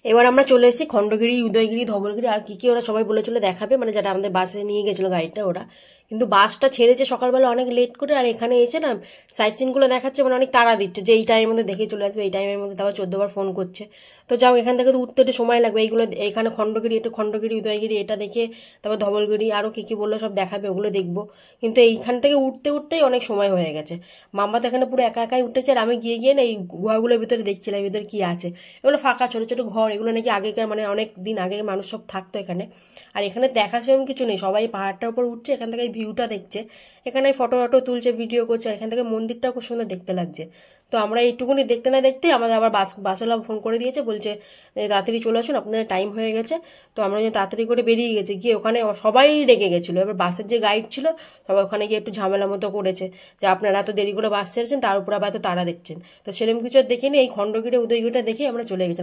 এবার আমরা চলে এসেছি খণ্ডগিরি, উদয়গিরি, ধবলগিরি আর কি ওরা সবাই বলেছিল দেখাবে, মানে যারা আমাদের বাসে নিয়ে গেছিলো গাড়িটা ওরা। কিন্তু বাসটা ছেড়েছে সকালবেলা অনেক লেট করে, আর এখানে এসে না সাইট সিনগুলো দেখাচ্ছে, মানে অনেক তাড়া দিচ্ছে যে এই টাইমের মধ্যে দেখে চলে আসবে, এই টাইমের মধ্যে তারপর 14বার ফোন করছে। তো যাও, এখান থেকে তো উঠতে একটু সময় লাগবে। এইগুলো এখানে খণ্ডগিরি, একটু খণ্ডগিরি উদয়গিরি এটা দেখে তারপর ধবলগিরি আরও কী বললো সব দেখাবে, ওগুলো দেখবো। কিন্তু এইখান থেকে উঠতে উঠতেই অনেক সময় হয়ে গেছে। মাম্মা তো এখানে পুরো একা একাই উঠেছে, আর আমি গিয়ে না এই গুহাগুলোর ভিতরে দেখছিলাম ভিতরে কি আছে। এগুলো ফাঁকা ছোটো ছোটো ঘর, এগুলো নাকি আগেকার মানে অনেক দিন আগে মানুষ সব থাকতো এখানে। আর এখানে দেখার সেরকম কিছু নেই, সবাই পাহাড়টার উপর উঠছে, এখান থেকে ভিউটা দেখছে, এখানে ফটো টটো তুলছে, ভিডিও করছে। আর এখান থেকে মন্দিরটাও খুব সুন্দর দেখতে লাগছে। তো আমরা এইটুকুনি দেখতে না দেখতেই আমাদের আবার বাসওয়ালা ফোন করে দিয়েছে, বলছে তাড়াতাড়ি চলে আসুন, আপনাদের টাইম হয়ে গেছে। তো আমরা তাড়াতাড়ি করে বেরিয়ে গেছি, গিয়ে ওখানে সবাই রেগে গেছিলো। এবার বাসের যে গাইড ছিল সবাই ওখানে গিয়ে একটু ঝামেলা মতো করেছে যে আপনারা এত দেরি করে বাস ছেড়েছেন, তার উপর আবার এত তাড়া দেখছেন। তো সেরকম কিছু আর দেখিনি, এই খণ্ডগিরি উদয়গিরিটা দেখেই আমরা চলে গেছি।